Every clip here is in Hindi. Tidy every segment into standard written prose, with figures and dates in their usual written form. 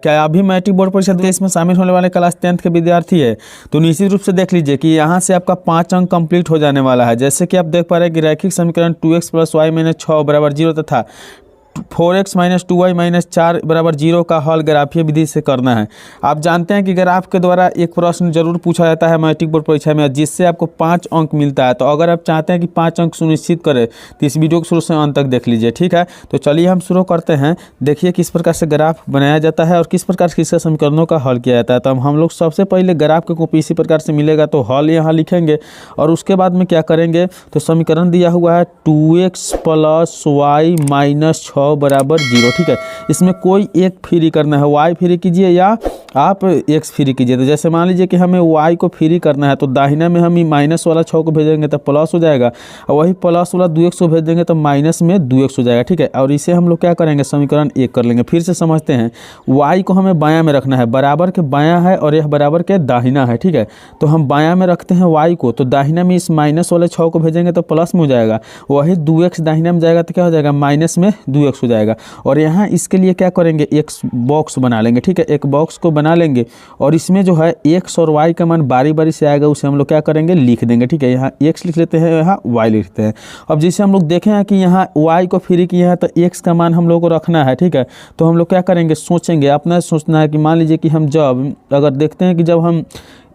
क्या अभी मैट्रिक बोर्ड परीक्षा इसमें शामिल होने वाले क्लास 10th के विद्यार्थी है तो निश्चित रूप से देख लीजिए कि यहाँ से आपका 5 अंक कंप्लीट हो जाने वाला है। जैसे कि आप देख पा रहे हैं कि रैखिक समीकरण 2x + y - 6 = 0 तथा 4x - 2y - 4 = 0 का हल ग्राफीय विधि से करना है। आप जानते हैं कि ग्राफ के द्वारा एक प्रश्न जरूर पूछा जाता है मैट्रिक बोर्ड परीक्षा में जिससे आपको 5 अंक मिलता है। तो अगर आप चाहते हैं कि 5 अंक सुनिश्चित करें तो इस वीडियो को शुरू से अंत तक देख लीजिए, ठीक है। तो चलिए हम शुरू करते हैं। देखिए किस प्रकार से ग्राफ बनाया जाता है और किस प्रकार से इसका समीकरणों का हल किया जाता है। तो हम लोग सबसे पहले ग्राफ की कॉपी इसी प्रकार से मिलेगा तो हल यहाँ लिखेंगे और उसके बाद में क्या करेंगे तो समीकरण दिया हुआ है 2x + y - 6 = 0, ठीक है। इसमें कोई एक फ्री करना है, y फ्री कीजिए या आप x फ्री कीजिए। तो जैसे मान लीजिए कि हमें y को फ्री करना है तो दाहिना में हम माइनस वाला 6 को भेजेंगे तो प्लस हो जाएगा और वही प्लस वाला 2x को भेज देंगे तो माइनस में 2x हो जाएगा, ठीक है। और इसे हम लोग क्या करेंगे समीकरण 1 कर लेंगे। फिर से समझते हैं, y को हमें बायां में रखना है, बराबर के बायां है और यह बराबर के दाहिना है, ठीक है। तो हम बायां में रखते हैं y को, तो दाहिना में इस माइनस वाले 6 को भेजेंगे तो प्लस में हो जाएगा, वही 2x दाहिना में जाएगा तो क्या हो जाएगा माइनस में 2x हो जाएगा। और यहाँ इसके लिए क्या करेंगे एक बॉक्स बना लेंगे, ठीक है। एक बॉक्स को बना लेंगे और इसमें जो है x और y का मान बारी बारी से आएगा, उसे हम लोग क्या करेंगे लिख देंगे, ठीक है। यहाँ x लिख लेते हैं, यहाँ y लिखते हैं। अब जैसे हम लोग देखें हैं कि यहाँ y को फ्री किया है तो x का मान हम लोग को रखना है, ठीक है। तो हम लोग क्या करेंगे सोचेंगे, अपना सोचना है कि मान लीजिए कि हम जब अगर देखते हैं कि जब हम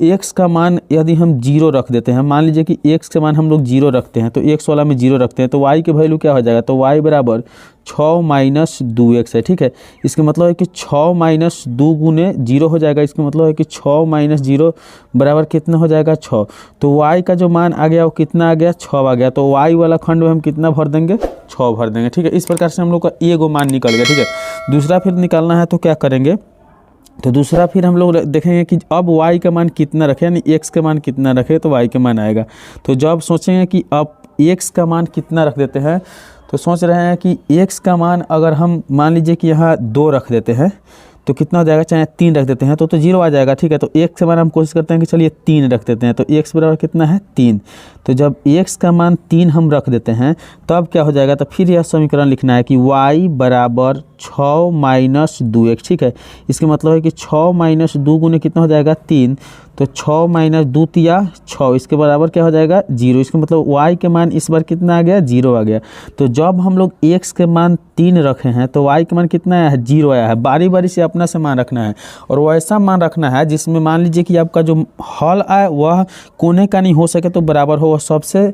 x का मान यदि हम 0 रख देते हैं, मान लीजिए कि x का मान हम लोग 0 रखते हैं तो x वाला में 0 रखते हैं तो y की वैल्यू क्या हो जाएगा तो y = 6 - 2x है, ठीक है। इसका मतलब है कि 6 - 2 गुने 0 हो जाएगा। इसका मतलब है कि 6 - 0 बराबर कितना हो जाएगा 6। तो y का जो मान आ गया वो कितना आ गया 6 आ गया। तो y वाला खंड में हम कितना भर देंगे 6 भर देंगे, ठीक है। इस प्रकार से हम लोग का ये गो मान निकल गया, ठीक है। दूसरा फिर निकालना है तो क्या करेंगे तो दूसरा फिर हम लोग देखेंगे कि अब y का मान कितना रखें, यानी x का मान कितना रखें तो y का मान आएगा। तो जब सोचेंगे कि अब x का मान कितना रख देते हैं तो सोच रहे हैं कि x का मान अगर हम मान लीजिए कि यहाँ 2 रख देते हैं तो कितना हो जाएगा, चाहे 3 रख देते हैं तो 0 आ जाएगा, ठीक है। तो x का मान हम कोशिश करते हैं कि चलिए 3 रख देते हैं तो x बराबर कितना है 3। तो जब x का मान 3 हम रख देते हैं तब क्या हो जाएगा तो फिर यह समीकरण लिखना है कि y = 6 - 2x, ठीक है। इसका मतलब है कि 6 - 2 गुने कितना हो जाएगा 3, तो 6 - 2 तिया 6, इसके बराबर क्या हो जाएगा 0। इसका मतलब y के मान इस बार कितना आ गया 0 आ गया। तो जब हम लोग x के मान 3 रखे हैं तो y के मान कितना आया है 0 आया है। बारी बारी से अपना से मान रखना है और वैसा मान रखना है जिसमें मान लीजिए कि आपका जो हल आए वह कोने का नहीं हो सके तो बराबर हो, सबसे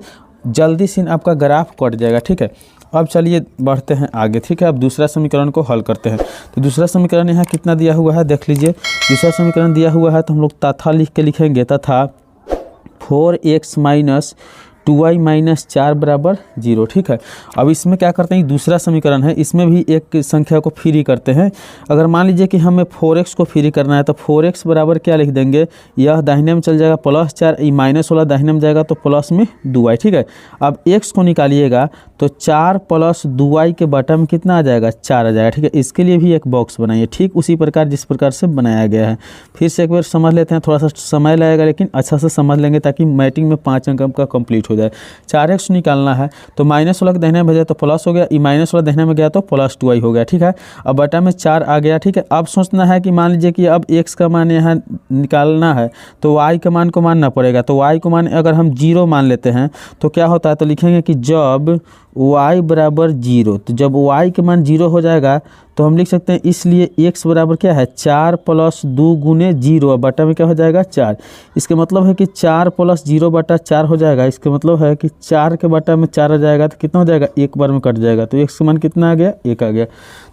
जल्दी से आपका ग्राफ कट जाएगा, ठीक है। अब चलिए बढ़ते हैं आगे, ठीक है। अब दूसरा समीकरण को हल करते हैं। तो दूसरा समीकरण यहाँ कितना दिया हुआ है देख लीजिए। दूसरा समीकरण दिया हुआ है तो हम लोग तथा लिख के लिखेंगे, तथा 4x - 2y - 4 = 0, ठीक है। अब इसमें क्या करते हैं दूसरा समीकरण है, इसमें भी एक संख्या को फ्री करते हैं। अगर मान लीजिए कि हमें 4x को फ्री करना है तो 4x बराबर क्या लिख देंगे, यह दाहिने में चल जाएगा +4, ये माइनस वाला दाहिने में जाएगा तो प्लस में 2y, ठीक है। अब x को निकालिएगा तो 4 + 2y के बटा में कितना आ जाएगा 4 आ जाएगा, ठीक है। इसके लिए भी एक बॉक्स बनाइए, ठीक उसी प्रकार जिस प्रकार से बनाया गया है। फिर से एक बार समझ लेते हैं, थोड़ा सा समय लगेगा लेकिन अच्छा से समझ लेंगे ताकि मैट्रिक में 5 अंक का कंप्लीट हो जाए। 4x निकालना है तो माइनस वाला दाहिने में भेजा तो प्लस हो गया, ये माइनस वाला दाहिने में गया तो प्लस 2y हो गया, ठीक है। अब बटा में 4 आ गया, ठीक है। अब सोचना है कि मान लीजिए कि अब x का मान यहाँ निकालना है तो y के मान को मानना पड़ेगा। तो y को मान अगर हम 0 मान लेते हैं तो क्या होता है तो लिखेंगे कि जब y = 0, तो जब y के मान 0 हो जाएगा तो हम लिख सकते हैं इसलिए x बराबर क्या है 4 + 2 गुने 0 बटा में क्या हो जाएगा 4। इसका मतलब है कि 4 + 0 बटा 4 हो जाएगा। इसका मतलब है कि 4 के बटा में 4 आ जाएगा तो कितना हो जाएगा एक बार में कट जाएगा। तो x का मान कितना आ गया 1 आ गया।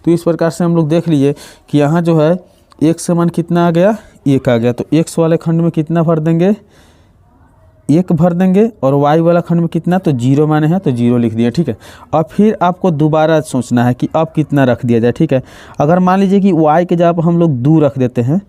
तो इस प्रकार से हम लोग देख लिए कि यहाँ जो है x का मान कितना आ गया 1 आ गया। तो x वाले खंड में कितना भर देंगे 1 भर देंगे और y वाला खंड में कितना तो 0 माने हैं तो 0 लिख दिया, ठीक है। अब फिर आपको दोबारा सोचना है कि अब कितना रख दिया जाए, ठीक है। अगर मान लीजिए कि y के जगह पर हम लोग 2 रख देते हैं,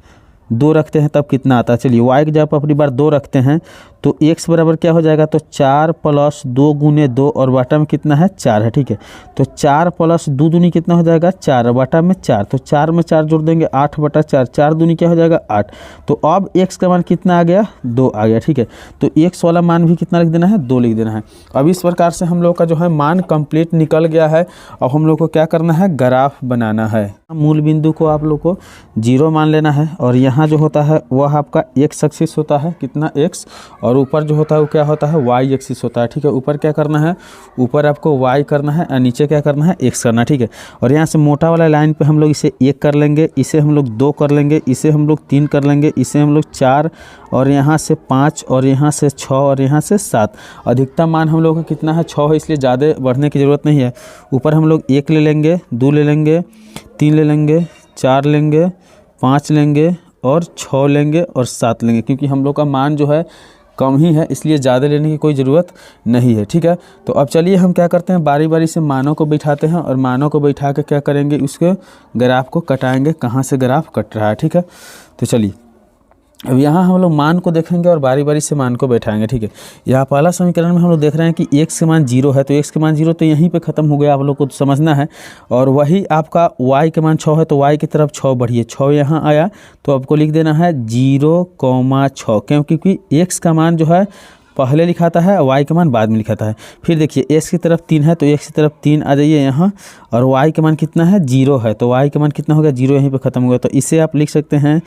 2 रखते हैं तब कितना आता है, चलिए y के जगह पर अपनी बार 2 रखते हैं तो x बराबर क्या हो जाएगा, तो 4 + 2 × 2 और बटा में कितना है 4 है, ठीक है। तो 4 + 2 दूनी कितना हो जाएगा 4 और बटा में 4, तो 4 में 4 जोड़ देंगे 8/4, 4 दूनी क्या हो जाएगा 8। तो अब x का मान कितना आ गया 2 आ गया, ठीक है। तो x वाला मान भी कितना लिख देना है 2 लिख देना है। अब इस प्रकार से हम लोग का जो है मान कंप्लीट निकल गया है। अब हम लोग को क्या करना है, ग्राफ बनाना है। मूल बिंदु को आप लोग को 0 मान लेना है और यहाँ जो होता है वह आपका x एक्सिस होता है, कितना x, और ऊपर जो होता है वो क्या होता है y एक्सिस होता है, ठीक है। ऊपर क्या करना है, ऊपर आपको y करना है और नीचे क्या करना है x करना है, ठीक है। और यहाँ से मोटा वाला लाइन पे हम लोग इसे 1 कर लेंगे, इसे हम लोग 2 कर लेंगे, इसे हम लोग 3 कर लेंगे, इसे हम लोग 4 और यहाँ से 5 और यहाँ से 6 और यहाँ से 7। अधिकतम मान हम लोग का कितना है 6 है, इसलिए ज़्यादा बढ़ने की ज़रूरत नहीं है। ऊपर हम लोग 1 ले लेंगे, 2 ले लेंगे, 3 ले लेंगे, 4 लेंगे, 5 लेंगे और 6 लेंगे और 7 लेंगे, क्योंकि हम लोग का मान जो है कम ही है, इसलिए ज़्यादा लेने की कोई ज़रूरत नहीं है, ठीक है। तो अब चलिए हम क्या करते हैं, बारी बारी से मानों को बैठाते हैं और मानों को बैठा के क्या करेंगे, उसके ग्राफ को कटाएंगे, कहाँ से ग्राफ कट रहा है, ठीक है। तो चलिए अब यहाँ हम लोग मान को देखेंगे और बारी बारी से मान को बैठाएंगे, ठीक है। यहाँ पहला समीकरण में हम लोग देख रहे हैं कि x के मान 0 है, तो x के मान 0 तो यहीं पे ख़त्म हो गया, आप लोग को तो समझना है। और वही आपका y के मान 6 है, तो y की तरफ 6 बढ़िए, 6 यहाँ आया तो आपको लिख देना है 0,6, क्योंकि x का मान जो है पहले लिखाता है, y का मान बाद में लिखाता है। फिर देखिए x की तरफ 3 है, तो x की तरफ 3 आ जाइए यहाँ, और y के मान कितना है 0 है, तो y का मान कितना हो गया 0, यहीं पर ख़त्म हो गया। तो इसे आप लिख सकते हैं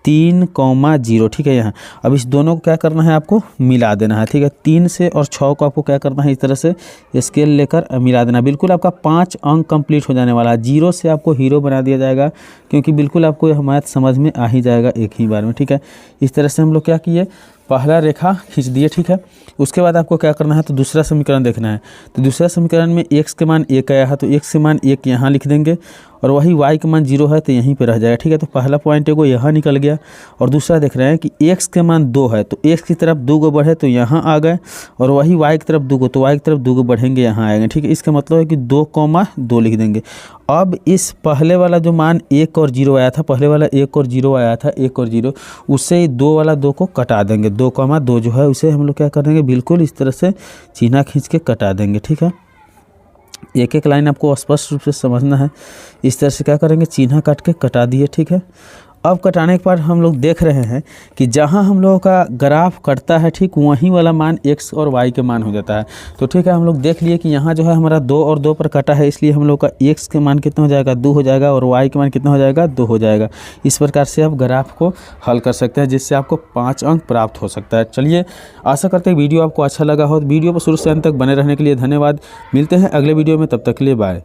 3,0, ठीक है। यहाँ अब इस दोनों को क्या करना है, आपको मिला देना है, ठीक है। 3 से और 6 को आपको क्या करना है, इस तरह से स्केल लेकर मिला देना। बिल्कुल आपका 5 अंक कंप्लीट हो जाने वाला है। 0 से आपको हीरो बना दिया जाएगा, क्योंकि बिल्कुल आपको यह मैथ समझ में आ ही जाएगा एक ही बार में, ठीक है। इस तरह से हम लोग क्या किए, पहला रेखा खींच दिए, ठीक है। उसके बाद आपको क्या करना है, तो दूसरा समीकरण देखना है। तो दूसरा समीकरण में x के मान 1 आया है, तो x के मान 1 यहाँ लिख देंगे, और वही y के मान 0 है तो यहीं पे रह जाएगा, ठीक है। तो पहला पॉइंट एगो यहाँ निकल गया। और दूसरा देख रहे हैं कि x के मान 2 है, तो x की तरफ 2 बढ़े तो यहाँ आ गए, और वही y की तरफ 2 तो y की तरफ 2 बढ़ेंगे, यहाँ आएंगे, ठीक है। इसका मतलब है कि 2,2 लिख देंगे। अब इस पहले वाला जो मान 1 और 0 आया था, पहले वाला 1 और 0 आया था, 1 और 0, उससे 2 वाला 2 को कटा देंगे, 2,2 जो है उसे हम लोग क्या कर देंगे, बिल्कुल इस तरह से चिन्ह खींच के कटा देंगे, ठीक है। एक एक लाइन आपको स्पष्ट रूप से समझना है। इस तरह से क्या करेंगे, चिन्ह काट के कटा दिए, ठीक है। अब कटाने के बाद हम लोग देख रहे हैं कि जहां हम लोगों का ग्राफ कटता है, ठीक वहीं वाला मान x और y के मान हो जाता है। तो ठीक है, हम लोग देख लिए कि यहाँ जो है हमारा 2 और 2 पर कटा है, इसलिए हम लोग का x के मान कितना हो जाएगा 2 हो जाएगा, और y के मान कितना हो जाएगा 2 हो जाएगा। इस प्रकार से आप ग्राफ को हल कर सकते हैं, जिससे आपको 5 अंक प्राप्त हो सकता है। चलिए, आशा करते हैं वीडियो आपको अच्छा लगा हो। वीडियो को शुरू से अंत तक बने रहने के लिए धन्यवाद। मिलते हैं अगले वीडियो में, तब तक के लिए बाय।